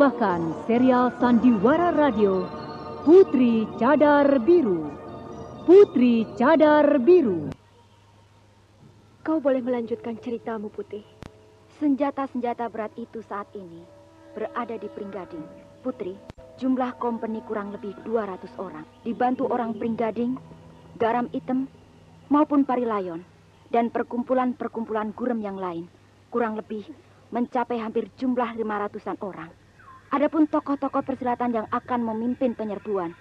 mempersembahkan serial Sandiwara Radio Putri Cadar Biru. Putri Cadar Biru. Kau boleh melanjutkan ceritamu, Putih. Senjata-senjata berat itu saat ini berada di Pringgading. Putri, jumlah kompeni kurang lebih 200 orang. Dibantu orang Pringgading, Garam Hitam, maupun Parilayon. Dan perkumpulan-perkumpulan gurem yang lain. Kurang lebih mencapai hampir jumlah 500-an orang. Adapun tokoh-tokoh persilatan yang akan memimpin penyerbuan,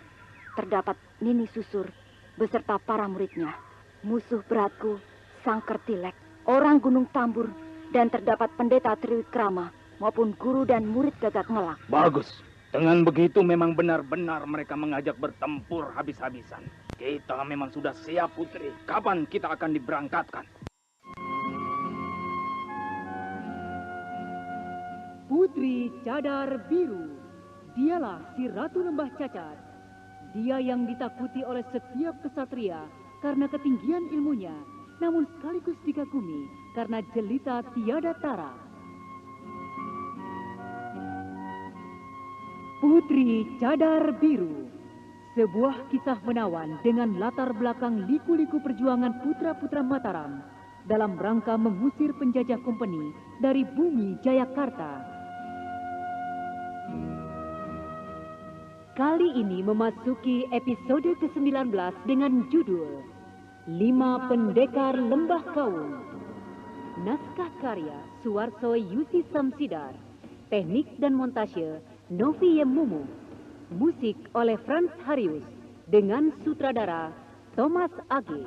terdapat Nini Susur beserta para muridnya. Musuh beratku, Sang Kertilek, orang Gunung Tambur, dan terdapat Pendeta Triwikrama maupun guru dan murid Gagak Ngelak. Bagus. Dengan begitu memang benar-benar mereka mengajak bertempur habis-habisan. Kita memang sudah siap, Putri. Kapan kita akan diberangkatkan? Putri Cadar Biru. Dialah si Ratu Lembah Cacat. Dia yang ditakuti oleh setiap kesatria karena ketinggian ilmunya, namun sekaligus dikagumi karena jelita tiada tara. Putri Cadar Biru. Sebuah kisah menawan dengan latar belakang liku-liku perjuangan putra-putra Mataram dalam rangka mengusir penjajah kompeni dari bumi Jayakarta. Kali ini memasuki episode ke-19 dengan judul 5 Pendekar Lembah Kawung. Naskah karya Suwarso Yusi Samsidar. Teknik dan montase Novi Yemumu. Musik oleh Franz Harius dengan sutradara Thomas Age.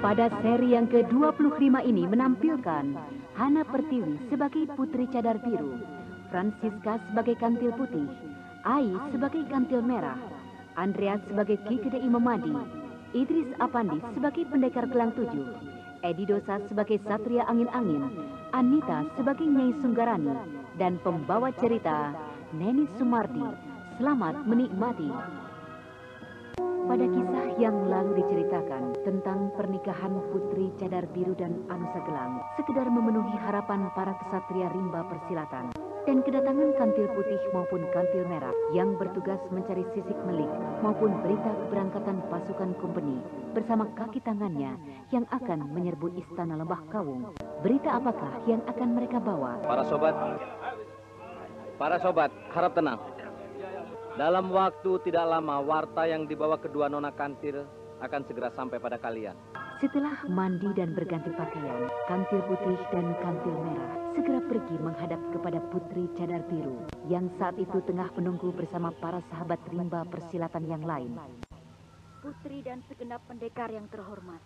Pada seri yang ke-25 ini menampilkan Hana Pertiwi sebagai Putri Cadar Biru, Francisca sebagai Kantil Putih, Ai sebagai Kantil Merah, Andreas sebagai Ki Kedai Memadi, Idris Apandi sebagai Pendekar Gelang Tujuh, Edi Dosa sebagai Satria Angin-Angin, Anita sebagai Nyai Sunggarani, dan pembawa cerita Neni Sumardi. Selamat menikmati. Pada kisah yang lalu diceritakan tentang pernikahan Putri Cadar Biru dan Anusa Gelang, sekedar memenuhi harapan para kesatria rimba persilatan, dan kedatangan Kantil Putih maupun Kantil Merah yang bertugas mencari sisik melik maupun berita keberangkatan pasukan kompeni bersama kaki tangannya yang akan menyerbu istana Lembah Kawung. Berita apakah yang akan mereka bawa? Para sobat, harap tenang. Dalam waktu tidak lama, warta yang dibawa kedua nona Kantil akan segera sampai pada kalian. Setelah mandi dan berganti pakaian, Kantil Putih dan Kantil Merah segera pergi menghadap kepada Putri Cadar Biru yang saat itu tengah menunggu bersama para sahabat rimba persilatan yang lain. Putri dan segenap pendekar yang terhormat.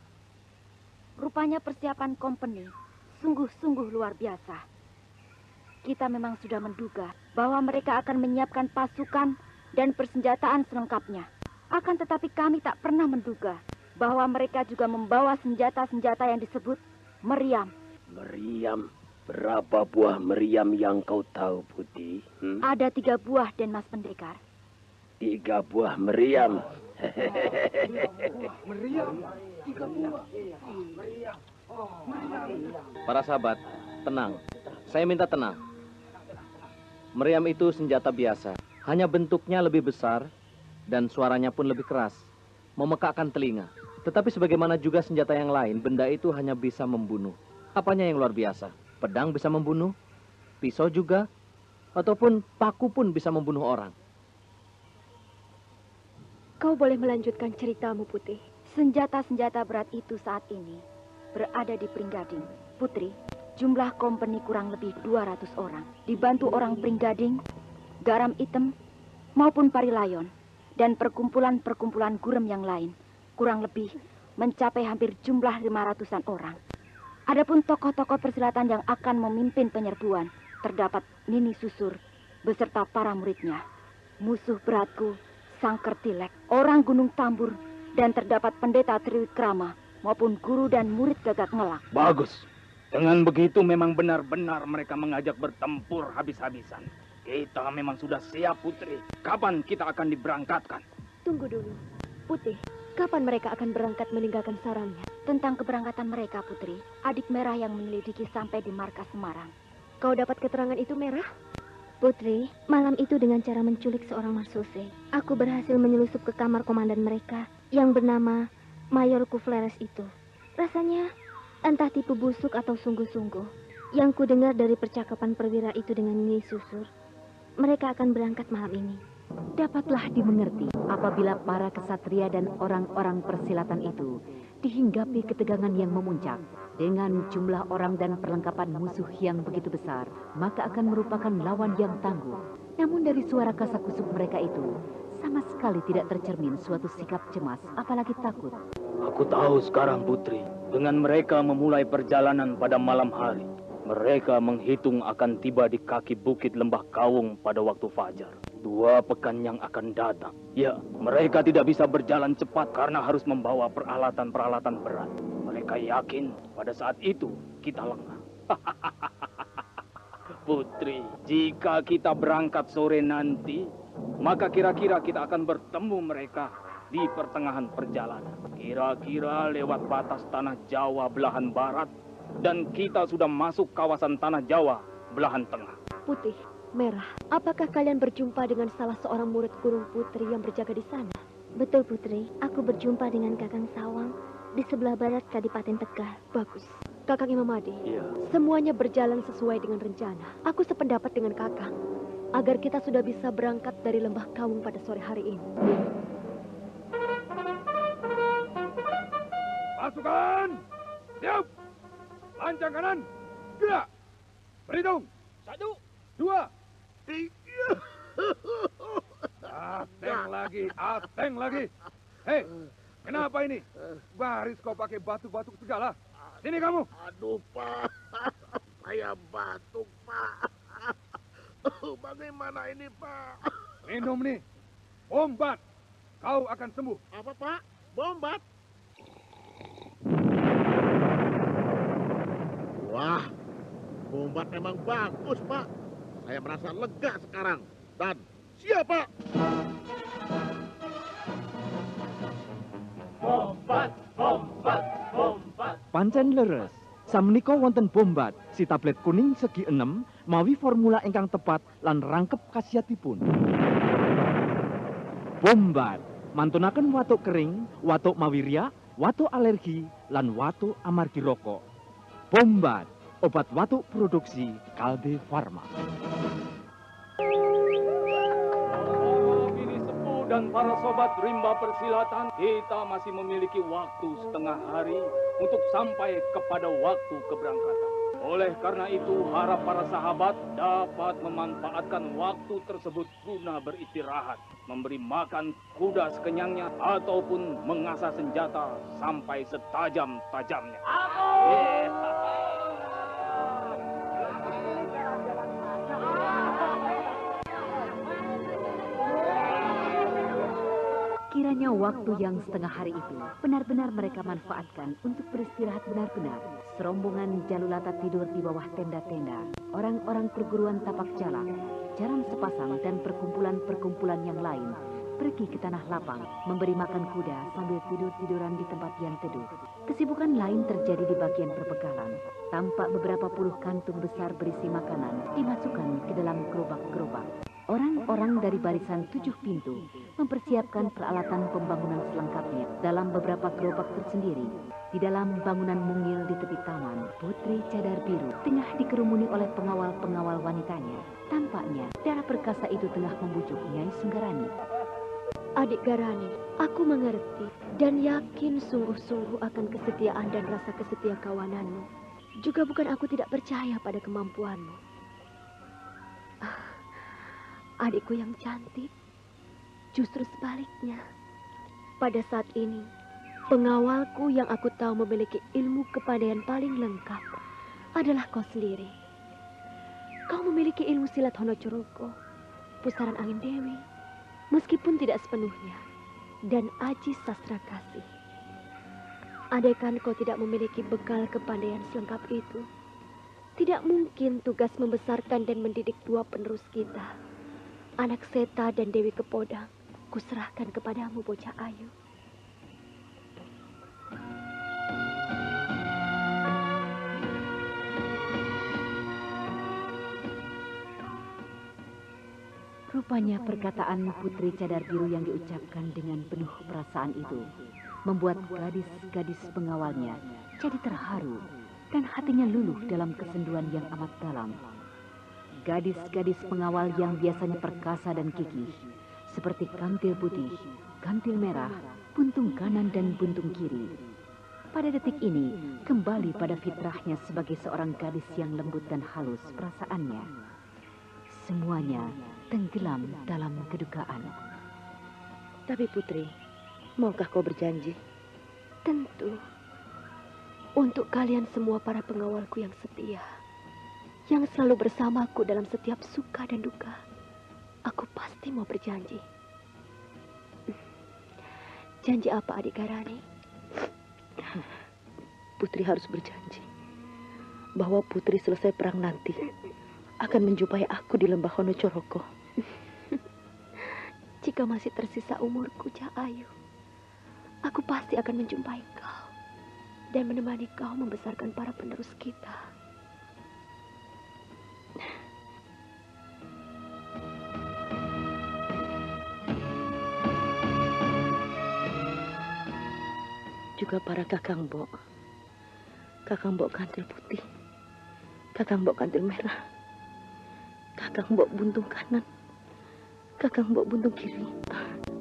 Rupanya persiapan kompeni sungguh-sungguh luar biasa. Kita memang sudah menduga bahwa mereka akan menyiapkan pasukan dan persenjataan selengkapnya. Akan tetapi kami tak pernah menduga bahwa mereka juga membawa senjata-senjata yang disebut meriam. Meriam? Berapa buah meriam yang kau tahu, Putih? Ada 3 buah, Den Mas Pendekar. 3 buah meriam. Para sahabat, tenang. Saya minta tenang. Meriam itu senjata biasa. Hanya bentuknya lebih besar dan suaranya pun lebih keras. Memekakkan telinga. Tetapi sebagaimana juga senjata yang lain, benda itu hanya bisa membunuh. Apanya yang luar biasa? Pedang bisa membunuh, pisau juga, ataupun paku pun bisa membunuh orang. Kau boleh melanjutkan ceritamu, Putih. Senjata-senjata berat itu saat ini berada di Pringgading. Putri, jumlah kompeni kurang lebih 200 orang. Dibantu orang Pringgading, Garam Hitam, maupun Parilayon. Dan perkumpulan-perkumpulan gurem yang lain. Kurang lebih mencapai hampir jumlah 500-an orang. Adapun tokoh-tokoh persilatan yang akan memimpin penyerbuan, terdapat Nini Susur beserta para muridnya. Musuh beratku, Sang Kertilek, orang Gunung Tambur, dan terdapat Pendeta Triwikrama maupun guru dan murid Gagak Ngelak. Bagus. Dengan begitu memang benar-benar mereka mengajak bertempur habis-habisan. Kita memang sudah siap, Putri. Kapan kita akan diberangkatkan? Tunggu dulu. Putih, kapan mereka akan berangkat meninggalkan sarangnya? Tentang keberangkatan mereka, Putri. Adik Merah yang menyelidiki sampai di markas Semarang. Kau dapat keterangan itu, Merah? Putri, malam itu dengan cara menculik seorang marsuse, aku berhasil menyelusup ke kamar komandan mereka yang bernama Mayor Kufleres itu. Rasanya entah tipu busuk atau sungguh-sungguh. Yang ku dengar dari percakapan perwira itu dengan Nyi Susur, mereka akan berangkat malam ini. Dapatlah dimengerti apabila para kesatria dan orang-orang persilatan itu dihinggapi ketegangan yang memuncak dengan jumlah orang dan perlengkapan musuh yang begitu besar, maka akan merupakan lawan yang tangguh. Namun dari suara kasakusuk mereka itu sama sekali tidak tercermin suatu sikap cemas, apalagi takut. Aku tahu sekarang, Putri. Dengan mereka memulai perjalanan pada malam hari, mereka menghitung akan tiba di kaki bukit Lembah Kawung pada waktu fajar. 2 pekan yang akan datang. Ya, mereka tidak bisa berjalan cepat karena harus membawa peralatan-peralatan berat. Mereka yakin pada saat itu kita lengah. Putri, jika kita berangkat sore nanti, maka kira-kira kita akan bertemu mereka di pertengahan perjalanan. Kira-kira lewat batas tanah Jawa belahan barat, dan kita sudah masuk kawasan tanah Jawa belahan tengah. Putih, Merah, apakah kalian berjumpa dengan salah seorang murid Gunung Putri yang berjaga di sana? Betul, Putri. Aku berjumpa dengan Kakang Sawang di sebelah barat Kadipaten Tegal. Bagus. Kakang Imamadi, Iya. semuanya berjalan sesuai dengan rencana. Aku sependapat dengan Kakang, agar kita sudah bisa berangkat dari Lembah Kawung pada sore hari ini. Pasukan, siap! Lancang kanan, gerak! Berhitung! 1, 2, 3. Ateng lagi. Hei, kenapa ini? Baris kau pakai batuk-batuk segala. Sini kamu. Aduh, Pak. Saya batuk, Pak. Bagaimana ini, Pak? Minum nih. Bombat. Kau akan sembuh. Apa, Pak? Bombat? Wah, bombat memang bagus, Pak. Saya merasa lega sekarang. Dan siap, Pak. Bombat, bombat, bombat. Pancen leres. Samenika wonten bombat, si tablet kuning segi 6, mawi formula ingkang tepat lan rangkep khasiatipun. Bombat, mantunaken watuk kering, watuk mawi riak, watuk alergi, lan watuk amargi rokok. Bombat, obat watuk produksi Kalbe Farma. Dan para sobat rimba persilatan, kita masih memiliki waktu setengah hari untuk sampai kepada waktu keberangkatan. Oleh karena itu, harap para sahabat dapat memanfaatkan waktu tersebut guna beristirahat, memberi makan kuda sekenyangnya, ataupun mengasah senjata sampai setajam-tajamnya. Kiranya waktu yang setengah hari itu benar-benar mereka manfaatkan untuk beristirahat benar-benar. Serombongan Jalulata tidur di bawah tenda-tenda. Orang-orang perguruan tapak jalak, jaran sepasang dan perkumpulan-perkumpulan yang lain pergi ke tanah lapang, memberi makan kuda sambil tidur-tiduran di tempat yang teduh. Kesibukan lain terjadi di bagian perbekalan. Tampak beberapa puluh kantung besar berisi makanan dimasukkan ke dalam gerobak-gerobak. Orang-orang dari barisan 7 pintu mempersiapkan peralatan pembangunan selengkapnya dalam beberapa gerobak tersendiri. Di dalam bangunan mungil di tepi taman, Putri Cadar Biru tengah dikerumuni oleh pengawal-pengawal wanitanya. Tampaknya darah perkasa itu tengah membujuk Nyai Sunggarani. Adik Garani, aku mengerti dan yakin sungguh-sungguh akan kesetiaan dan rasa kesetia kawananmu. Juga bukan aku tidak percaya pada kemampuanmu. Adikku yang cantik, justru sebaliknya. Pada saat ini, pengawalku yang aku tahu memiliki ilmu kepandaian paling lengkap adalah kau sendiri. Kau memiliki ilmu silat Honocorogo, pusaran angin dewi, meskipun tidak sepenuhnya, dan aji sastra kasih. Andaikan kau tidak memiliki bekal kepandaian selengkap itu, tidak mungkin tugas membesarkan dan mendidik 2 penerus kita, anak Seta dan Dewi Kepodang, kuserahkan kepadamu, bocah ayu. Rupanya perkataan Putri Cadar Biru yang diucapkan dengan penuh perasaan itu membuat gadis-gadis pengawalnya jadi terharu dan hatinya luluh dalam kesenduan yang amat dalam. Gadis-gadis pengawal yang biasanya perkasa dan gigih, seperti kantil putih, kantil merah, buntung kanan dan buntung kiri, pada detik ini kembali pada fitrahnya sebagai seorang gadis yang lembut dan halus perasaannya. Semuanya tenggelam dalam kedukaan. Tapi Putri, maukah kau berjanji? Tentu. Untuk kalian semua para pengawalku yang setia, yang selalu bersamaku dalam setiap suka dan duka, aku pasti mau berjanji. Janji apa, Adik Garani? Putri harus berjanji bahwa Putri selesai perang nanti akan menjumpai aku di lembah Honocoroko. Jika masih tersisa umurku, Cak Ayu, aku pasti akan menjumpai kau dan menemani kau membesarkan para penerus kita. Juga para Kakang Mbok Kantil Putih, Kakang Mbok Kantil Merah, Kakang Mbok Buntung Kanan, Kakang Mbok Buntung Kiri.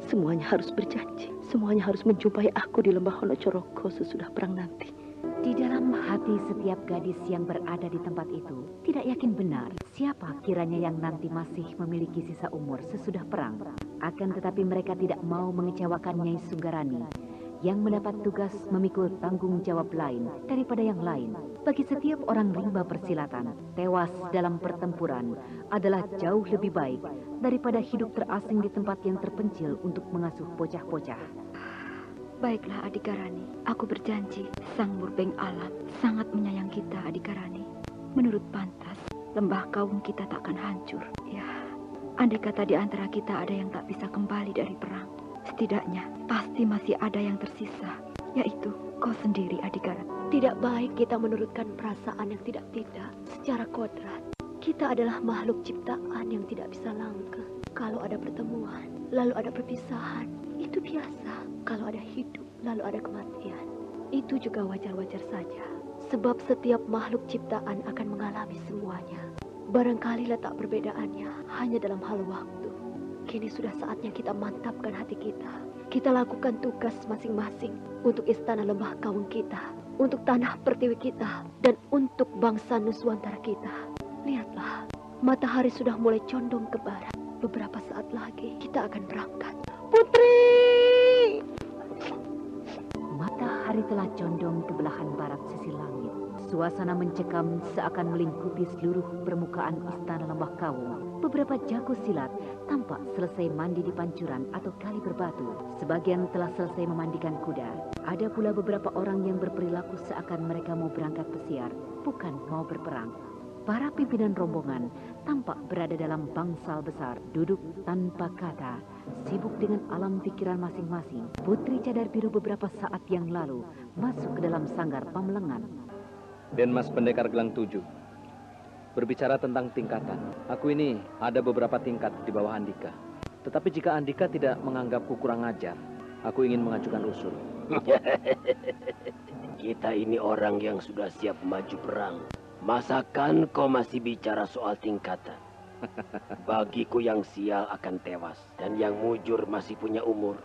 Semuanya harus berjanji. Semuanya harus menjumpai aku di lembah Honocoroko sesudah perang nanti. Di dalam hati setiap gadis yang berada di tempat itu tidak yakin benar siapa kiranya yang nanti masih memiliki sisa umur sesudah perang. Akan tetapi mereka tidak mau mengecewakan Nyai Sunggarani yang mendapat tugas memikul tanggung jawab lain daripada yang lain. Bagi setiap orang rimba persilatan, tewas dalam pertempuran adalah jauh lebih baik daripada hidup terasing di tempat yang terpencil untuk mengasuh bocah-bocah. Baiklah Adik Garani, aku berjanji Sang Murbeng Alam sangat menyayang kita Adik Garani. Menurut pantas, lembah Kawung kita tak akan hancur. Ya, andai kata di antara kita ada yang tak bisa kembali dari perang, setidaknya pasti masih ada yang tersisa, yaitu kau sendiri Adik Garani. Tidak baik kita menurutkan perasaan yang tidak-tidak secara kodrat. Kita adalah makhluk ciptaan yang tidak bisa langgeng. Kalau ada pertemuan, lalu ada perpisahan, itu biasa. Kalau ada hidup, lalu ada kematian, itu juga wajar-wajar saja. Sebab setiap makhluk ciptaan akan mengalami semuanya. Barangkali letak perbedaannya hanya dalam hal waktu. Kini sudah saatnya kita mantapkan hati kita. Kita lakukan tugas masing-masing untuk istana lembah Kawung kita, untuk tanah pertiwi kita, dan untuk bangsa Nuswantara kita. Lihatlah, matahari sudah mulai condong ke barat. Beberapa saat lagi kita akan berangkat. Putri! Matahari telah condong ke belahan barat sisi langit. Suasana mencekam seakan melingkupi seluruh permukaan istana lembah Kawung. Beberapa jago silat tampak selesai mandi di pancuran atau kali berbatu. Sebagian telah selesai memandikan kuda. Ada pula beberapa orang yang berperilaku seakan mereka mau berangkat pesiar, bukan mau berperang. Para pimpinan rombongan tampak berada dalam bangsal besar, duduk tanpa kata, sibuk dengan alam pikiran masing-masing. Putri Cadar Biru beberapa saat yang lalu masuk ke dalam sanggar Pamelengan. Den Mas Pendekar Gelang 7, berbicara tentang tingkatan. Aku ini ada beberapa tingkat di bawah Andika. Tetapi jika Andika tidak menganggapku kurang ajar, aku ingin mengajukan usul. Kita ini orang yang sudah siap maju perang. Masakan kau masih bicara soal tingkatan? Bagiku yang sial akan tewas dan yang mujur masih punya umur.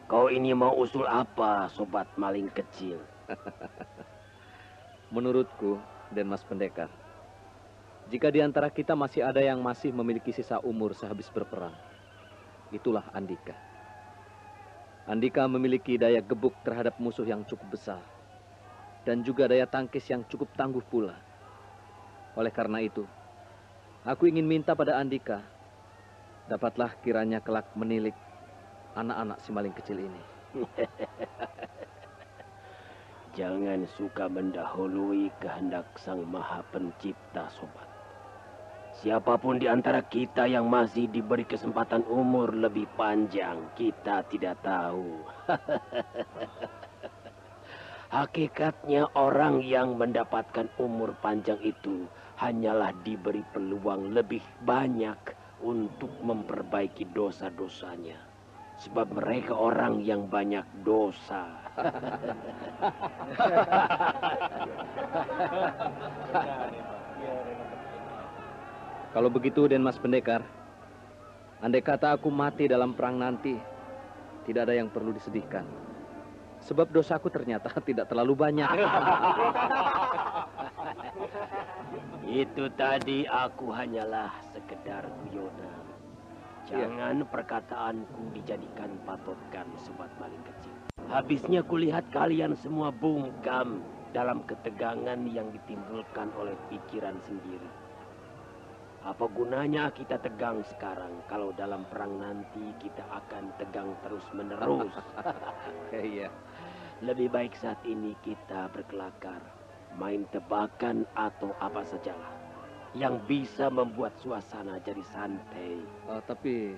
Kau ini mau usul apa, sobat maling kecil? Menurutku, Den Mas Pendekar, jika di antara kita masih ada yang masih memiliki sisa umur sehabis berperang, itulah Andika. Andika memiliki daya gebuk terhadap musuh yang cukup besar, dan juga daya tangkis yang cukup tangguh pula. Oleh karena itu, aku ingin minta pada Andika, dapatlah kiranya kelak menilik anak-anak si maling kecil ini. Jangan suka mendahului kehendak Sang Maha Pencipta, sobat. Siapapun di antara kita yang masih diberi kesempatan umur lebih panjang, kita tidak tahu. Hakikatnya orang yang mendapatkan umur panjang itu hanyalah diberi peluang lebih banyak untuk memperbaiki dosa-dosanya. Sebab mereka orang yang banyak dosa. Kalau begitu, Den Mas Pendekar, andai kata aku mati dalam perang nanti, tidak ada yang perlu disedihkan. Sebab dosaku ternyata tidak terlalu banyak. Itu tadi aku hanyalah sekedar guyonan. Jangan perkataanku dijadikan patokan, sobat maling kecil. Habisnya kulihat kalian semua bungkam dalam ketegangan yang ditimbulkan oleh pikiran sendiri. Apa gunanya kita tegang sekarang kalau dalam perang nanti kita akan tegang terus-menerus? Iya. Lebih baik saat ini kita berkelakar, main tebakan atau apa sajalah yang bisa membuat suasana jadi santai. Tapi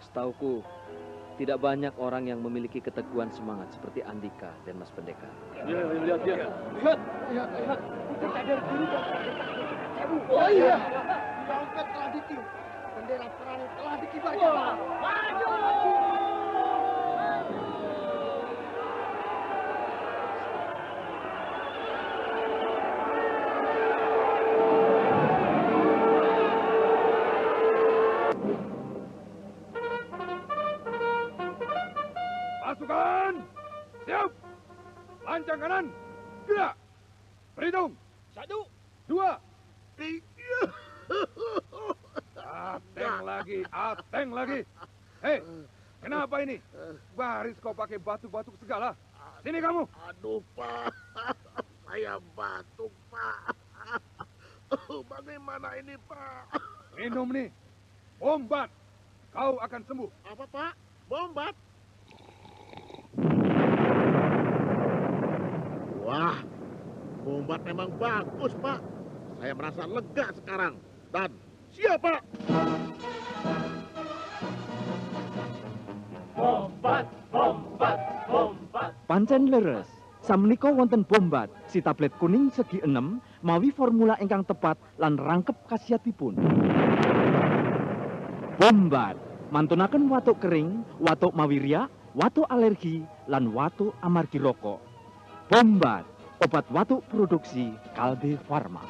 setauku tidak banyak orang yang memiliki keteguhan semangat seperti Andika dan Mas Pendekar. Lihat. Lihat. Oh iya. Dompet telah ditiup. Bendera perang telah dikibarkan. Maju! Pasukan, siap. Lancang kanan, gerak. Berhitung. 1, 2, 3. Ateng lagi. Hei, kenapa ini? Baris kau pakai batuk-batuk segala. Sini kamu. Aduh, Pak. Saya batuk, Pak. Bagaimana ini, Pak? Minum nih. Bombat. Kau akan sembuh. Apa, Pak? Bombat? Wah, bombat memang bagus, Pak. Saya merasa lega sekarang. Dan siap, Pak. Bombat. Pancen leres. Sammenika wonten bombat si tablet kuning segi 6 mawi formula ingkang tepat lan rangkep khasiatipun. Bombat mantunaken watuk kering, watuk mawiria, watuk alergi lan watuk amargi rokok. Bombat obat watuk produksi Kalbe Farma.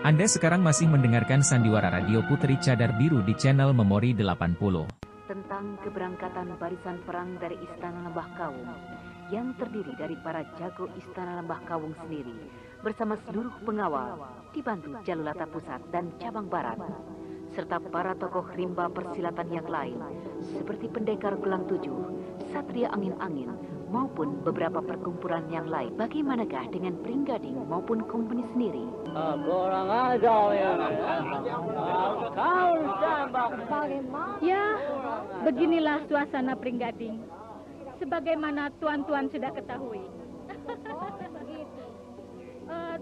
Anda sekarang masih mendengarkan Sandiwara Radio Putri Cadar Biru di channel Memori 80. Tentang keberangkatan barisan perang dari Istana Lembah Kawung yang terdiri dari para jago Istana Lembah Kawung sendiri bersama seluruh pengawal dibantu Jalulata Pusat dan Cabang Barat serta para tokoh rimba persilatan yang lain seperti Pendekar Gelang Tujuh, Satria Angin-Angin maupun beberapa perkumpulan yang lain. Bagaimanakah dengan Pringgading maupun kompeni sendiri? Kurang ajar ya. Kau tembak. Ya, beginilah suasana Pringgading. Sebagaimana tuan-tuan sudah ketahui.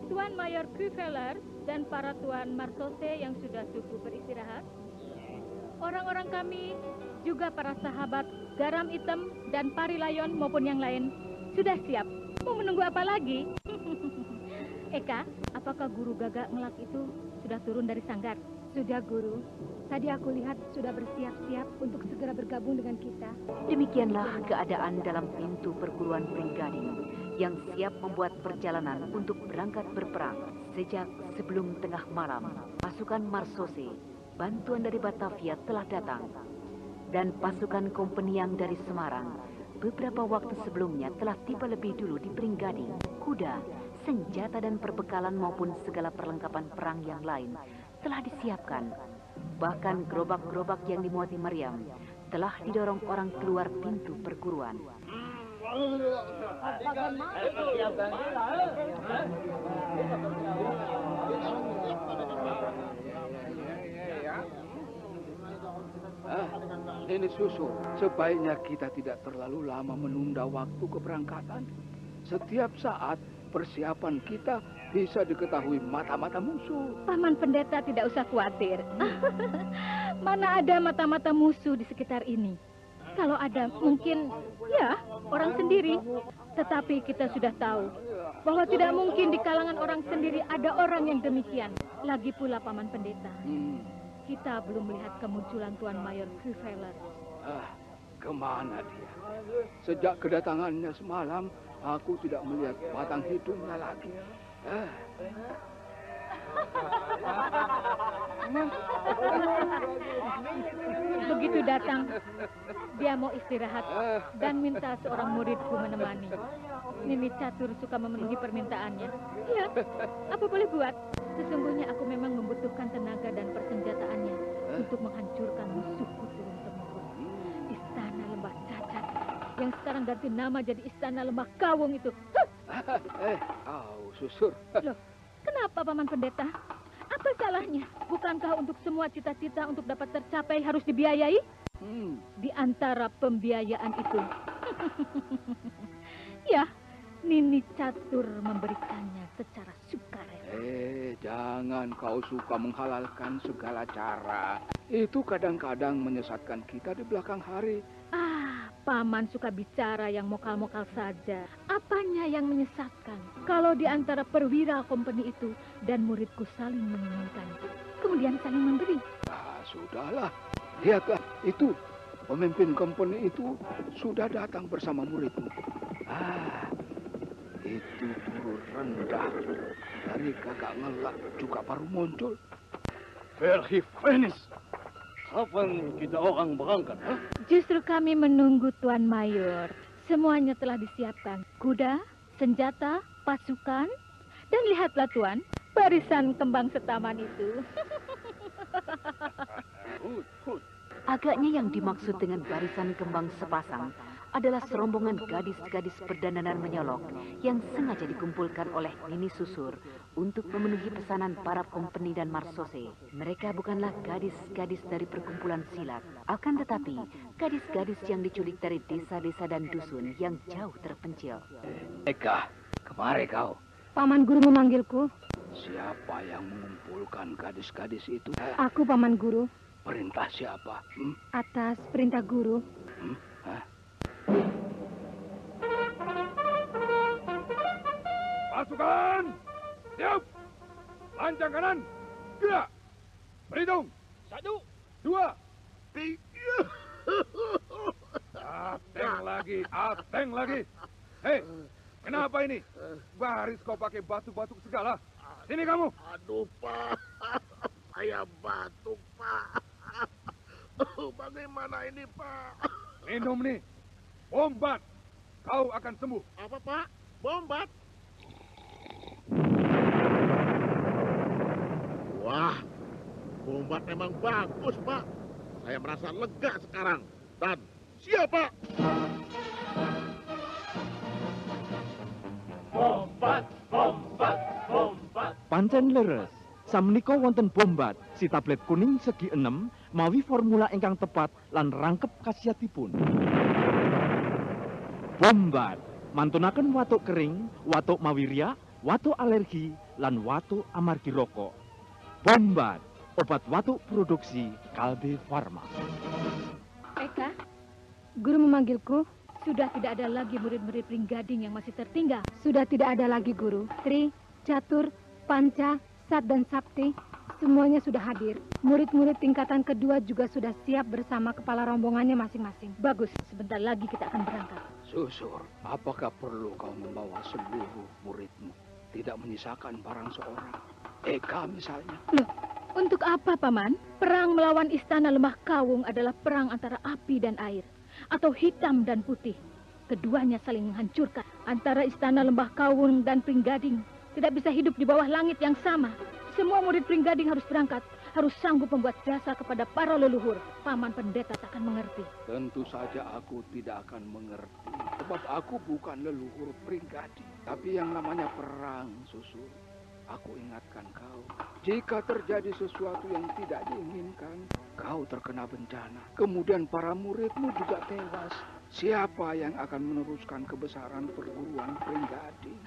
Tuan Mayor Kuveler dan para tuan Marsose yang sudah cukup beristirahat. Orang-orang kami, juga para sahabat Garam Hitam dan Pari Layon maupun yang lain sudah siap. Mau menunggu apa lagi? Eka, apakah Guru Gagak Ngelak itu sudah turun dari sanggar? Sudah, Guru. Tadi aku lihat sudah bersiap-siap untuk segera bergabung dengan kita. Demikianlah keadaan dalam pintu perguruan Pringgading yang siap membuat perjalanan untuk berangkat berperang. Sejak sebelum tengah malam, pasukan Marsose, bantuan dari Batavia telah datang. Dan pasukan Kompeniang dari Semarang beberapa waktu sebelumnya telah tiba lebih dulu di Pringgading. Kuda, senjata dan perbekalan maupun segala perlengkapan perang yang lain telah disiapkan. Bahkan gerobak-gerobak yang dimuati Maryam telah didorong orang keluar pintu perguruan. Ini Susur, sebaiknya kita tidak terlalu lama menunda waktu keberangkatan. Setiap saat persiapan kita bisa diketahui mata-mata musuh. Paman Pendeta tidak usah khawatir. Mana ada mata-mata musuh di sekitar ini. Kalau ada, mungkin ya orang sendiri. Tetapi kita sudah tahu bahwa tidak mungkin di kalangan orang sendiri ada orang yang demikian. Lagi pula Paman Pendeta, kita belum melihat kemunculan Tuan Mayor Kuveler. Kemana dia? Sejak kedatangannya semalam, aku tidak melihat batang hidungnya lagi. Begitu datang, dia mau istirahat dan minta seorang muridku menemani. Nini Catur suka memenuhi permintaannya. Ya, apa boleh buat? Sesungguhnya aku memang membutuhkan tenaga dan persenjataannya untuk menghancurkan musuhku turun-temurun. Istana Lembah Cacat yang sekarang ganti nama jadi Istana Lembah Kawung itu. Susur. Loh, kenapa Paman Pendeta? Apa salahnya? Bukankah untuk semua cita-cita untuk dapat tercapai harus dibiayai? Di antara pembiayaan itu, ya, Nini Catur memberikannya secara sukarela. Jangan kau suka menghalalkan segala cara. Itu kadang-kadang menyesatkan kita di belakang hari. Paman suka bicara yang mokal-mokal saja. Apanya yang menyesatkan? Kalau di antara perwira kompeni itu dan muridku saling menginginkan, kemudian saling memberi. Sudahlah. Lihatlah, itu pemimpin kompeni itu sudah datang bersama muridmu. Itu guru rendah. Dari kakak ngelak juga baru muncul. Berhifenis. Kapan kita orang berangkat? Justru kami menunggu Tuan Mayor. Semuanya telah disiapkan. Kuda, senjata, pasukan. Dan lihatlah Tuan, barisan kembang setaman itu. Agaknya yang dimaksud dengan barisan kembang sepasang adalah serombongan gadis-gadis berdandanan menyolok yang sengaja dikumpulkan oleh Nini Susur untuk memenuhi pesanan para kompeni dan marsose. Mereka bukanlah gadis-gadis dari perkumpulan silat, akan tetapi gadis-gadis yang diculik dari desa-desa dan dusun yang jauh terpencil. Eka, kemari kau. Paman Guru memanggilku. Siapa yang mengumpulkan gadis-gadis itu? Aku, Paman Guru. Perintah siapa? Atas perintah Guru. Pasukan, siap. Lancang kanan, gerak. Berhitung. 1, 2, 3. Ateng lagi. Hei, kenapa ini? Baris kau pakai batuk-batuk segala. Sini kamu. Aduh, Pak. Saya batuk, Pak. Bagaimana ini, Pak? Minum nih. Bombat. Kau akan sembuh. Apa, Pak? Bombat? Wah, bombat memang bagus, Pak. Saya merasa lega sekarang. Dan siap, Pak. Bombat, bombat, bombat. Pancen leres. Samnika wonten bombat si tablet kuning segi 6 mawi formula ingkang tepat lan rangkep khasiatipun. Bombat mantunaken watuk kering, watuk mawirya, watuk alergi lan watuk amargi rokok. Bombat obat watuk produksi Kalbe Farma. Eka, Guru memanggilku. Sudah tidak ada lagi murid-murid Pringgading yang masih tertinggal. Sudah tidak ada lagi, Guru. Tri, Catur, Panca, Sat dan Sakti, semuanya sudah hadir. Murid-murid tingkatan kedua juga sudah siap bersama kepala rombongannya masing-masing. Bagus, sebentar lagi kita akan berangkat. Susur, apakah perlu kau membawa seluruh muridmu? Tidak menyisakan barang seorang. Eka misalnya. Loh, untuk apa, Paman? Perang melawan Istana Lembah Kawung adalah perang antara api dan air. Atau hitam dan putih. Keduanya saling menghancurkan. Antara Istana Lembah Kawung dan Pringgading tidak bisa hidup di bawah langit yang sama. Semua murid Pringgading harus berangkat, harus sanggup membuat jasa kepada para leluhur. Paman Pendeta takkan mengerti. Tentu saja aku tidak akan mengerti. Sebab aku bukan leluhur Pringgading. Tapi yang namanya perang, Susur. Aku ingatkan kau. Jika terjadi sesuatu yang tidak diinginkan, kau terkena bencana. Kemudian para muridmu juga tewas. Siapa yang akan meneruskan kebesaran perguruan Pringgading?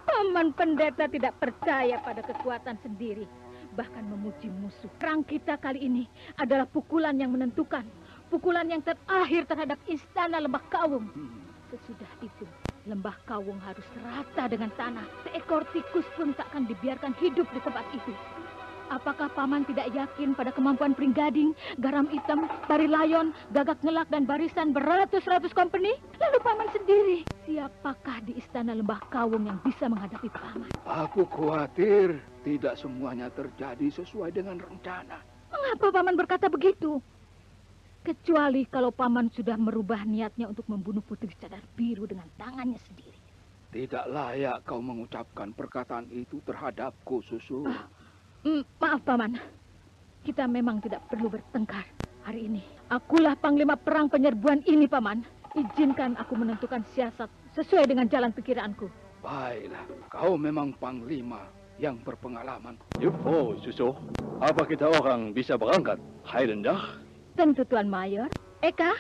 Paman Pendeta tidak percaya pada kekuatan sendiri, bahkan memuji musuh. Perang kita kali ini adalah pukulan yang menentukan, pukulan yang terakhir terhadap istana Lembah Kawung. Sesudah itu, Lembah Kawung harus rata dengan tanah. Seekor tikus pun tak akan dibiarkan hidup di tempat itu. Apakah Paman tidak yakin pada kemampuan Pringgading, Garam Hitam, Pari Layon, Gagak Ngelak, dan barisan beratus-ratus kompeni? Lalu Paman sendiri, siapakah di istana Lembah Kawung yang bisa menghadapi Paman? Aku khawatir tidak semuanya terjadi sesuai dengan rencana. Mengapa Paman berkata begitu? Kecuali kalau Paman sudah merubah niatnya untuk membunuh Putri Cadar Biru dengan tangannya sendiri. Tidak layak kau mengucapkan perkataan itu terhadapku, Susu. Maaf, Paman. Kita memang tidak perlu bertengkar hari ini. Akulah panglima perang penyerbuan ini, Paman. Izinkan aku menentukan siasat sesuai dengan jalan pikiranku. Baiklah, kau memang panglima yang berpengalaman. Yupo, Susu. Apa kita orang bisa berangkat? Hai, Rendah. Tentu, Tuan Mayor. Eka,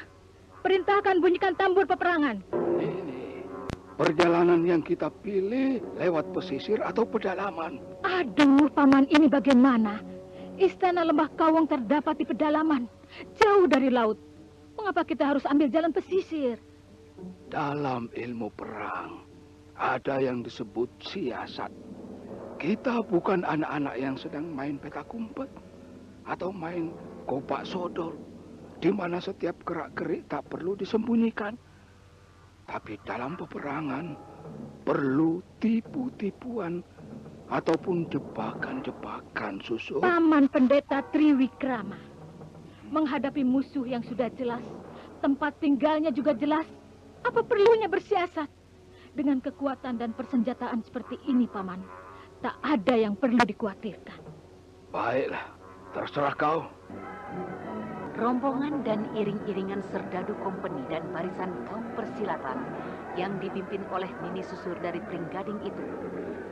perintahkan bunyikan tambur peperangan. Ini, perjalanan yang kita pilih lewat pesisir atau pedalaman? Aduh, Paman, ini bagaimana? Istana Lembah Kawung terdapat di pedalaman, jauh dari laut. Mengapa kita harus ambil jalan pesisir? Dalam ilmu perang, ada yang disebut siasat. Kita bukan anak-anak yang sedang main petak umpet atau main kopak sodor, di mana setiap gerak-gerik tak perlu disembunyikan. Tapi dalam peperangan, perlu tipu-tipuan ataupun jebakan-jebakan, Susu. Paman Pendeta Triwikrama menghadapi musuh yang sudah jelas, tempat tinggalnya juga jelas. Apa perlunya bersiasat? Dengan kekuatan dan persenjataan seperti ini, Paman, tak ada yang perlu dikhawatirkan. Baiklah, terserah kau. Rombongan dan iring-iringan serdadu kompeni dan barisan kaum persilatan yang dipimpin oleh Nini Susur dari Pringgading itu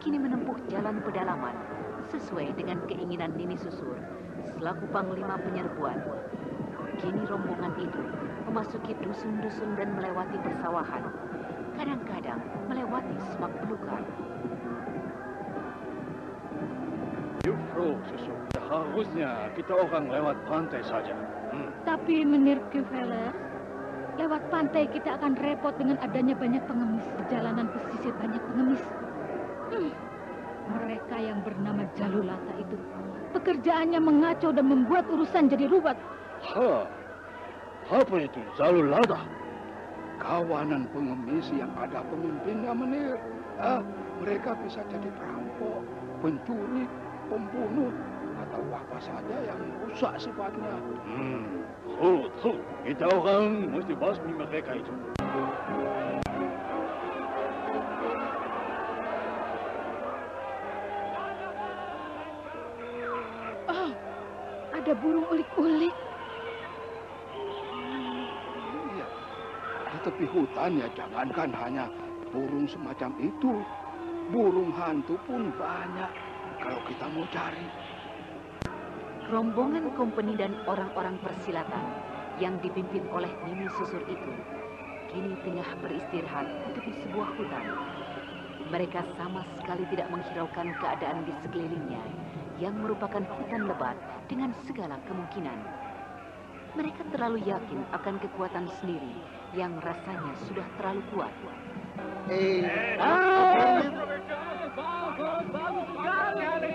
kini menempuh jalan pedalaman sesuai dengan keinginan Nini Susur selaku panglima penyerbuan. Kini rombongan itu memasuki dusun-dusun dan melewati persawahan, kadang-kadang melewati semak belukar. Yupo, Susu. Seharusnya kita orang lewat pantai saja. Tapi Menir Kuveler, lewat pantai kita akan repot dengan adanya banyak pengemis. Perjalanan pesisir banyak pengemis. Mereka yang bernama Jalulata itu, pekerjaannya mengacau dan membuat urusan jadi ruwet. Apa itu Jalulata? Kawanan pengemis yang ada pemimpinnya, Menir. Mereka bisa jadi perampok, pencuri, pembunuh, atau apa saja yang rusak sifatnya. Kita orang mesti basmi mereka itu. Oh, ada burung ulik-ulik. Iya, di tepi hutan ya jangankan hanya burung semacam itu. Burung hantu pun banyak kalau kita mau cari. Rombongan kompeni dan orang-orang persilatan yang dipimpin oleh Nini Susur itu kini tengah beristirahat di tepi sebuah hutan. Mereka sama sekali tidak menghiraukan keadaan di sekelilingnya yang merupakan hutan lebat dengan segala kemungkinan. Mereka terlalu yakin akan kekuatan sendiri yang rasanya sudah terlalu kuat. Bagus sekali.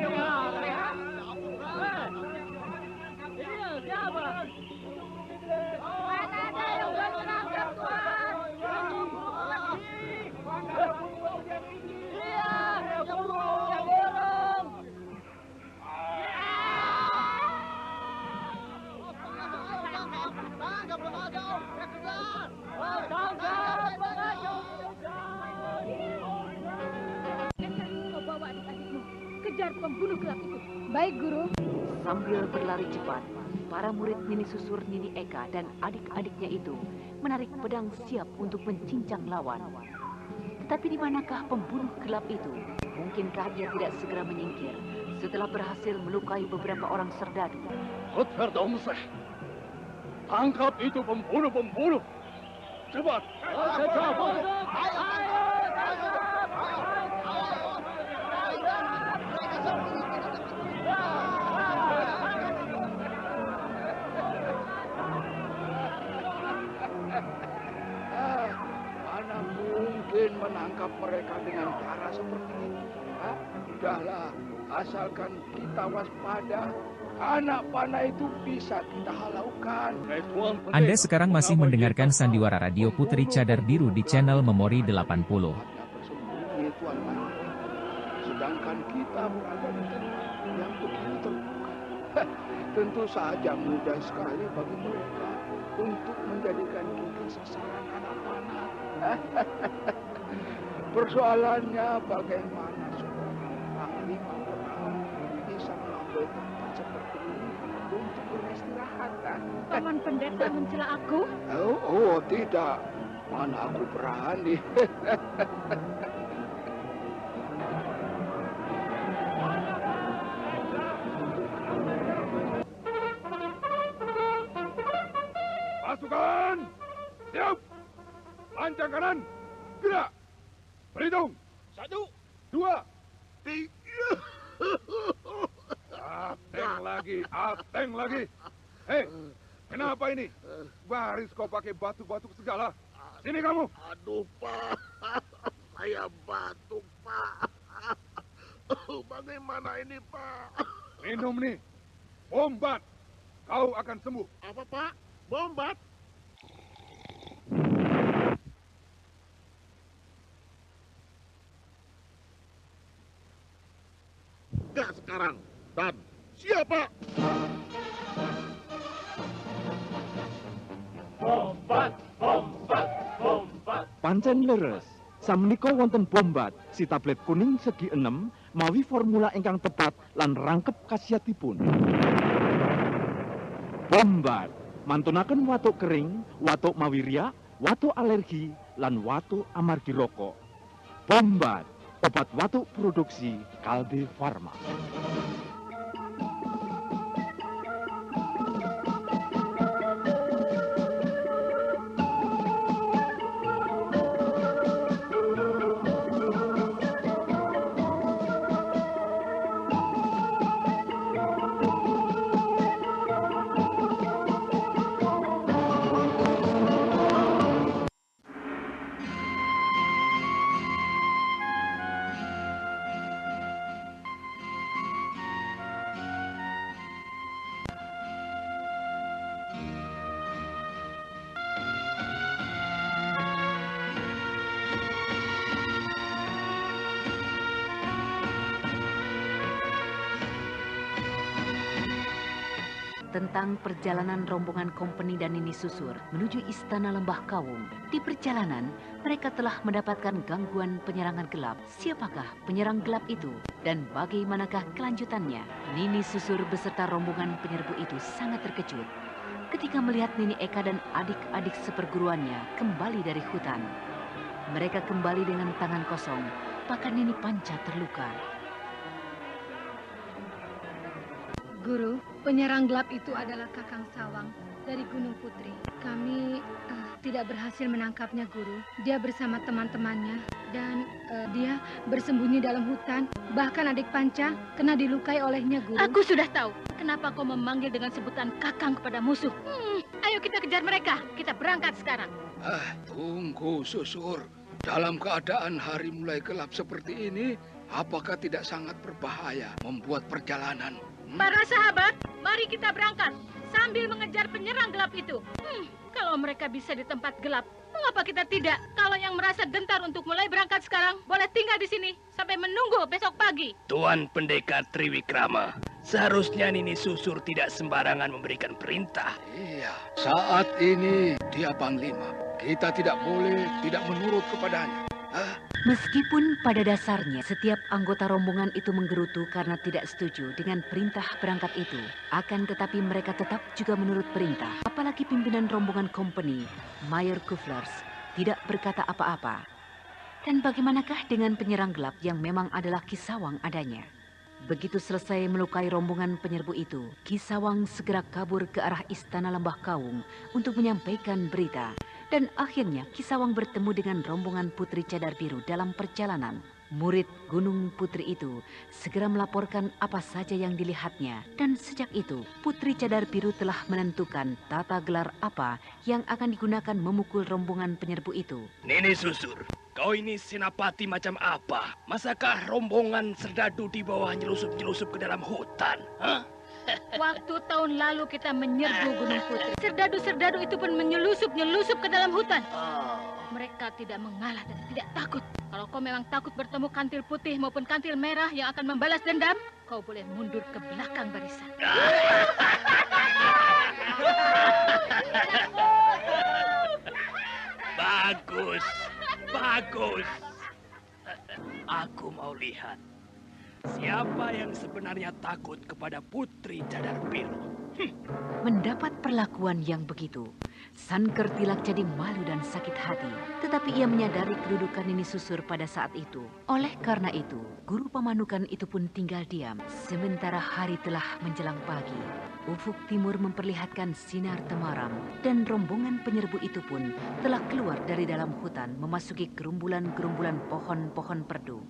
Siapa? Mana ada yang menangkap Tuhan? Iya, burung yang dorong. Tangkap pengacau, kejar! Tangkap pengacau! Kau bawa adik-adikmu, kejar pembunuh gelap itu. Baik, Guru. Sambil berlari cepat, para murid Nini Susur, Nini Eka, dan adik-adiknya itu menarik pedang siap untuk mencincang lawan. Tetapi di manakah pembunuh gelap itu? Mungkinkah dia tidak segera menyingkir setelah berhasil melukai beberapa orang serdadu. Godverdomme, tangkap itu pembunuh-pembunuh. Cepat. Mana mungkin menangkap mereka dengan cara seperti ini? Udahlah, asalkan kita waspada, anak panah itu bisa kita halaukan. Anda sekarang masih mendengarkan Sandiwara Radio Putri Cadar Biru di channel Memori 80. Sedangkan kita berada di tempat yang begitu terbuka. Tentu saja mudah sekali bagi mereka untuk menjadikan kita sasaran anak panah. Persoalannya bagaimana seorang panglima perang bisa mengambil tempat seperti ini untuk beristirahat. Paman pendeta mencela aku? Oh, tidak. Mana aku berani. Pasukan, siap. Lancang kanan, gerak. Berhitung. 1, 2, 3. Ateng lagi. Hei, kenapa ini? Baris kau pakai batuk-batuk segala. Sini kamu. Aduh, Pak. Saya batuk, Pak. Bagaimana ini, Pak? Minum nih. Bombat. Kau akan sembuh. Apa, Pak? Bombat? Gas sekarang. Dan siapa? Bombat, bombat, bombat. Pancen leres. Samnika wonten bombat si tablet kuning segi 6 mawi formula ingkang tepat lan rangkep khasiatipun. Bombat mantunaken watuk kering, watuk mawiria, watuk alergi lan watuk amargi rokok. Bombat obat watuk produksi Kalbe Farma. Tentang perjalanan rombongan kompeni dan Nini Susur menuju Istana Lembah Kawung. Di perjalanan, mereka telah mendapatkan gangguan penyerangan gelap. Siapakah penyerang gelap itu? Dan bagaimanakah kelanjutannya? Nini Susur beserta rombongan penyerbu itu sangat terkejut ketika melihat Nini Eka dan adik-adik seperguruannya kembali dari hutan. Mereka kembali dengan tangan kosong, bahkan Nini Panca terluka. Guru, penyerang gelap itu adalah Kakang Sawang dari Gunung Putri. Kami tidak berhasil menangkapnya, Guru. Dia bersama teman-temannya dan dia bersembunyi dalam hutan. Bahkan adik Panca kena dilukai olehnya, Guru. Aku sudah tahu kenapa kau memanggil dengan sebutan Kakang kepada musuh. Ayo kita kejar mereka. Kita berangkat sekarang. Tunggu, Susur. Dalam keadaan hari mulai gelap seperti ini, apakah tidak sangat berbahaya membuat perjalanan? Para sahabat, mari kita berangkat sambil mengejar penyerang gelap itu. Kalau mereka bisa di tempat gelap, mengapa kita tidak? Kalau yang merasa gentar untuk mulai berangkat sekarang, boleh tinggal di sini sampai menunggu besok pagi. Tuan Pendekar Triwikrama, seharusnya Nini Susur tidak sembarangan memberikan perintah. Iya, saat ini dia panglima. Kita tidak boleh tidak menurut kepadanya. Meskipun pada dasarnya setiap anggota rombongan itu menggerutu karena tidak setuju dengan perintah berangkat itu, akan tetapi mereka tetap juga menurut perintah. Apalagi pimpinan rombongan kompeni, Mayor Kuflers, tidak berkata apa-apa. Dan bagaimanakah dengan penyerang gelap yang memang adalah Ki Sawang adanya? Begitu selesai melukai rombongan penyerbu itu, Ki Sawang segera kabur ke arah istana Lembah Kawung untuk menyampaikan berita. Dan akhirnya Ki Sawang bertemu dengan rombongan Putri Cadar Biru dalam perjalanan. Murid Gunung Putri itu segera melaporkan apa saja yang dilihatnya. Dan sejak itu, Putri Cadar Biru telah menentukan tata gelar apa yang akan digunakan memukul rombongan penyerbu itu. Nini Susur, kau ini senapati macam apa? Masakah rombongan serdadu di bawah nyelusup-nyelusup ke dalam hutan? Hah? Waktu tahun lalu kita menyerbu Gunung Putri, serdadu-serdadu itu pun menyelusup-nyelusup ke dalam hutan. Mereka tidak mengalah dan tidak takut. Kalau kau memang takut bertemu kantil putih maupun kantil merah yang akan membalas dendam, kau boleh mundur ke belakang barisan. Bagus, bagus. Aku mau lihat siapa yang sebenarnya takut kepada Putri Cadar Biru. Mendapat perlakuan yang begitu, San Kertilak jadi malu dan sakit hati. Tetapi ia menyadari kedudukan Nini Susur pada saat itu. Oleh karena itu, guru pemanukan itu pun tinggal diam. Sementara hari telah menjelang pagi. Ufuk timur memperlihatkan sinar temaram. Dan rombongan penyerbu itu pun telah keluar dari dalam hutan memasuki gerumbulan-gerumbulan pohon-pohon perdu.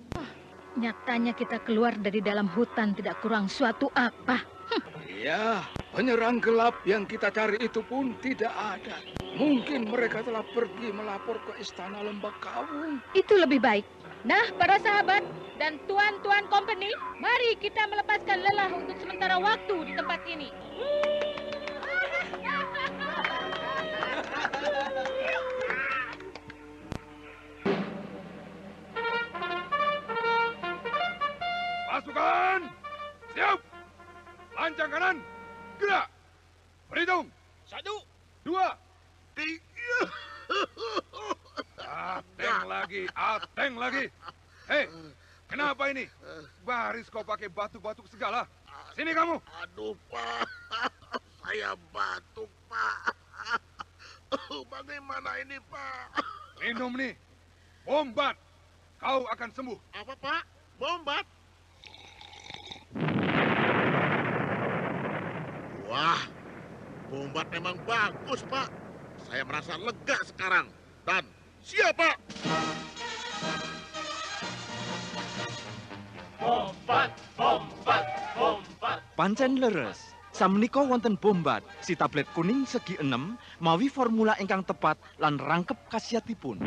Nyatanya kita keluar dari dalam hutan tidak kurang suatu apa. Ya, penyerang gelap yang kita cari itu pun tidak ada. Mungkin mereka telah pergi melapor ke istana Lembah Kawung. Itu lebih baik. Nah, para sahabat dan tuan-tuan company, mari kita melepaskan lelah untuk sementara waktu di tempat ini. Pasukan, siap! Lancang kanan, gerak! Berhitung! 1, 2, 3. Ateng lagi. Hei, kenapa ini? Baris kau pakai batuk-batuk segala. Sini kamu. Aduh, Pak. Saya batuk, Pak. Bagaimana ini, Pak? Minum nih. Bombat. Kau akan sembuh. Apa, Pak? Bombat? Wah, bombat memang bagus, Pak. Saya merasa lega sekarang. Dan siap, Pak. Bombat, bombat, bombat. Pancen leres. Samnika wonten bombat, si tablet kuning segi 6, mawi formula ingkang tepat lan rangkep khasiatipun.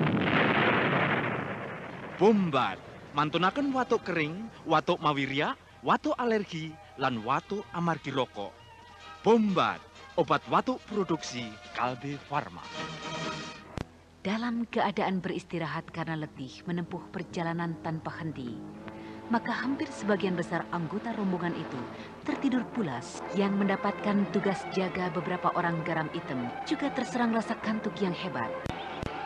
Bombat, mantunaken watuk kering, watuk mawirya, watuk alergi, lan watuk amargi rokok. Bombat, obat watuk produksi Kalbe Farma. Dalam keadaan beristirahat karena letih menempuh perjalanan tanpa henti, maka hampir sebagian besar anggota rombongan itu tertidur pulas. Yang mendapatkan tugas jaga beberapa orang garam hitam juga terserang rasa kantuk yang hebat.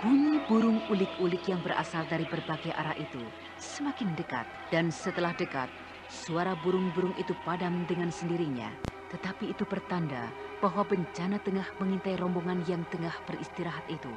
Bunyi burung ulik-ulik yang berasal dari berbagai arah itu semakin dekat. Dan setelah dekat, suara burung-burung itu padam dengan sendirinya. Tetapi itu pertanda bahwa bencana tengah mengintai rombongan yang tengah beristirahat itu.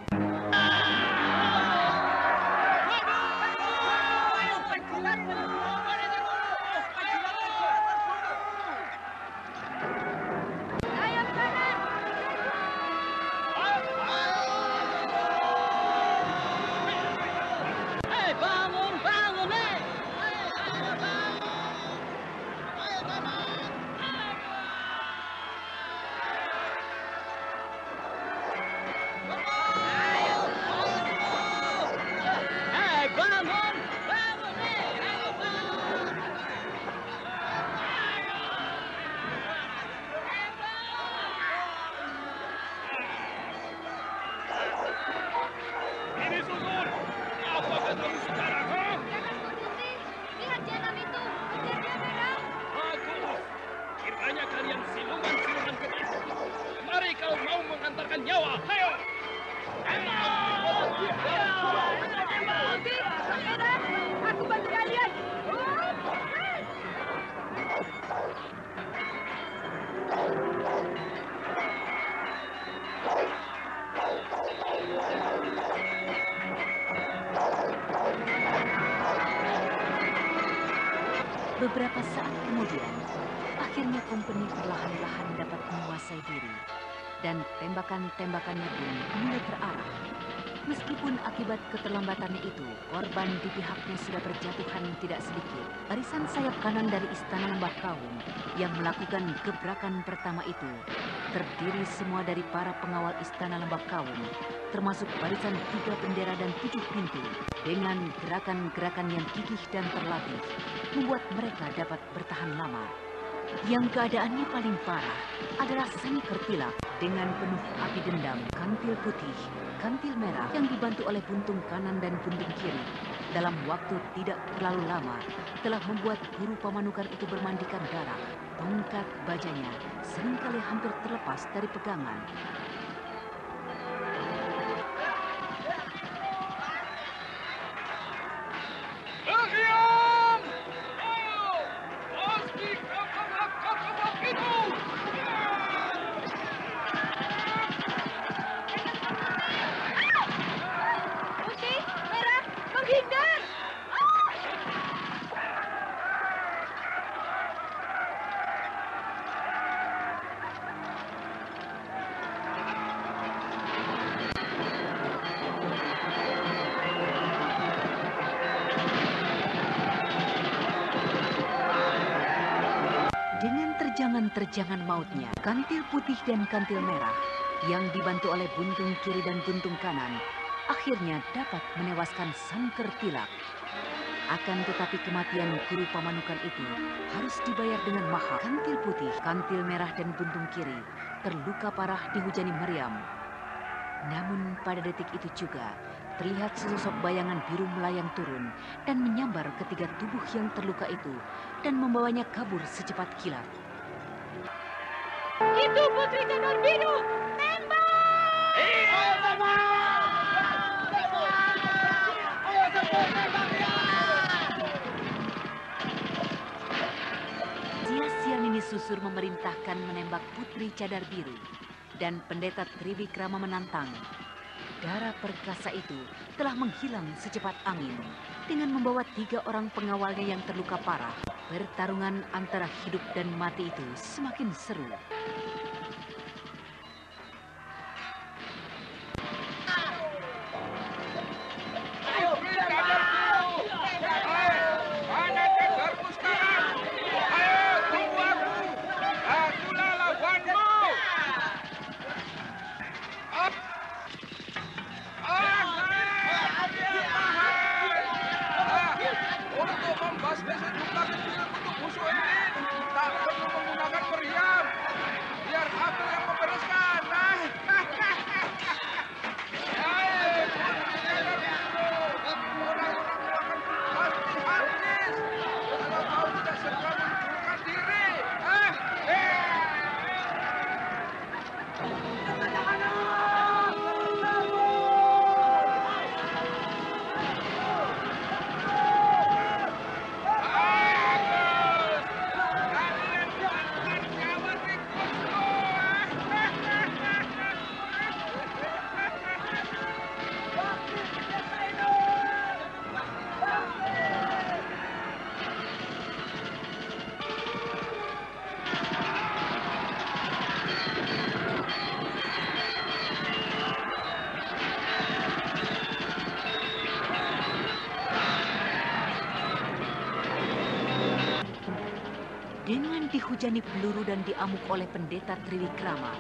Beberapa saat kemudian, akhirnya kompeni perlahan-lahan dapat menguasai diri. Dan tembakan-tembakannya pun mulai terarah. Meskipun akibat keterlambatannya itu, korban di pihaknya sudah berjatuhan tidak sedikit. Barisan sayap kanan dari Istana Lembah Kawung yang melakukan gebrakan pertama itu terdiri semua dari para pengawal Istana Lembah Kawung, termasuk barisan 3 bendera dan 7 pintu. Dengan gerakan-gerakan yang gigih dan terlatih, membuat mereka dapat bertahan lama. Yang keadaannya paling parah adalah Sang Kertilak dengan penuh api dendam, kantil putih, kantil merah yang dibantu oleh buntung kanan dan buntung kiri. Dalam waktu tidak terlalu lama, telah membuat guru pamanukan itu bermandikan darah. Tongkat bajanya seringkali hampir terlepas dari pegangan. Terjangan mautnya, kantil putih dan kantil merah yang dibantu oleh buntung kiri dan buntung kanan akhirnya dapat menewaskan Sang Kertilak. Akan tetapi kematian guru pamanukan itu harus dibayar dengan mahal. Kantil putih, kantil merah dan buntung kiri terluka parah dihujani meriam. Namun pada detik itu juga terlihat sesosok bayangan biru melayang turun dan menyambar ketiga tubuh yang terluka itu dan membawanya kabur secepat kilat. Itu Putri Cadar Biru! Tembak! Ayo tembak! Ayo tembak dia! Sia-sia Nini Susur memerintahkan menembak Putri Cadar Biru dan Pendeta Triwikrama menantang. Darah perkasa itu telah menghilang secepat angin dengan membawa 3 orang pengawalnya yang terluka parah. Pertarungan antara hidup dan mati itu semakin seru. Dengan dihujani peluru dan diamuk oleh Pendeta Triwikrama,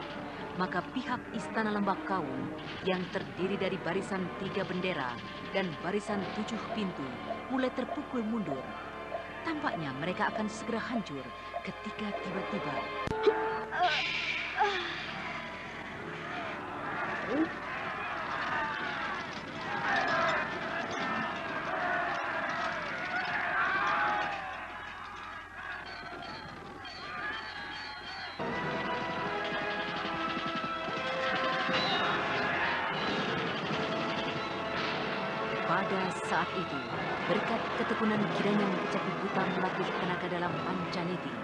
maka pihak Istana Lembah Kawung yang terdiri dari barisan 3 bendera dan barisan 7 pintu mulai terpukul mundur. Tampaknya mereka akan segera hancur ketika tiba-tiba saat itu, berkat ketekunan kiranya kecapi buta melatih tenaga dalam Pancaniti,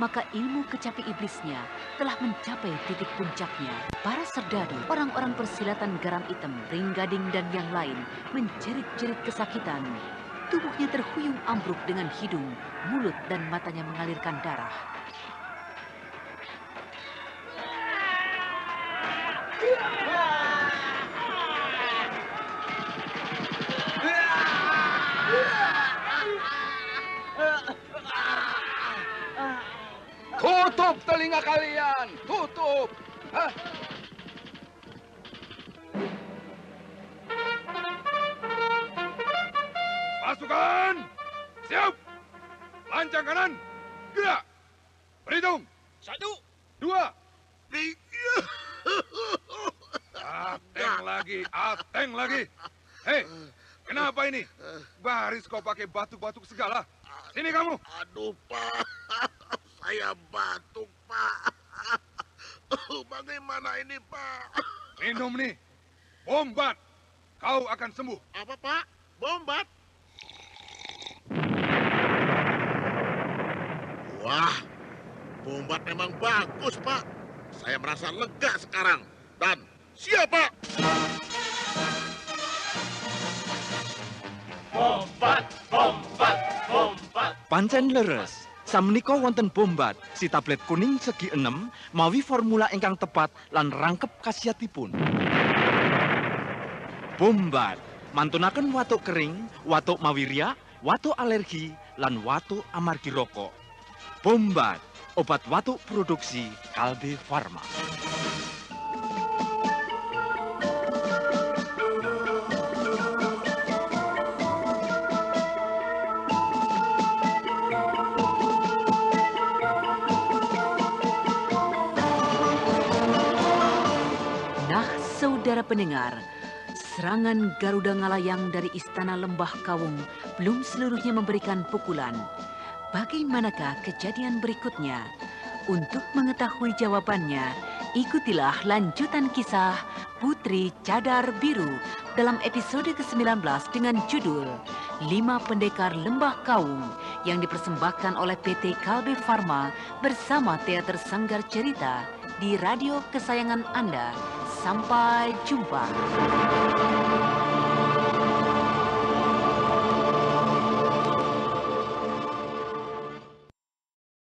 maka ilmu kecapi iblisnya telah mencapai titik puncaknya. Para serdadu, orang-orang persilatan Garam Hitam, Ringgading dan yang lain menjerit-jerit kesakitan. tubuhnya terhuyung ambruk dengan hidung, mulut, dan matanya mengalirkan darah. Tutup telinga kalian, tutup. Hah? Pasukan, siap. Lancang kanan, gerak. Berhitung. 1, 2, 3. Ateng lagi. Hei, kenapa ini? Baris kau pakai batuk-batuk segala. Sini kamu. Aduh, Pak. Saya batuk, Pak. Bagaimana ini, Pak? Minum nih. Bombat. Kau akan sembuh. Apa, Pak? Bombat? Wah, bombat memang bagus, Pak. Saya merasa lega sekarang. Dan siap, Pak. Bombat, bombat, bombat. Pancen leres. Samenika wonten bombat si tablet kuning segi 6 mawi formula ingkang tepat lan rangkep khasiatipun. Bombat mantunaken watuk kering, watuk mawirya, watuk alergi lan watuk amargi rokok. Bombat obat watuk produksi Kalbe Farma. Saudara pendengar, serangan Garuda Ngalayang dari Istana Lembah Kawung belum seluruhnya memberikan pukulan. Bagaimanakah kejadian berikutnya? Untuk mengetahui jawabannya, ikutilah lanjutan kisah Putri Cadar Biru dalam episode ke-19 dengan judul 5 Pendekar Lembah Kawung yang dipersembahkan oleh PT Kalbe Farma bersama Teater Sanggar Cerita di radio kesayangan Anda. Sampai jumpa.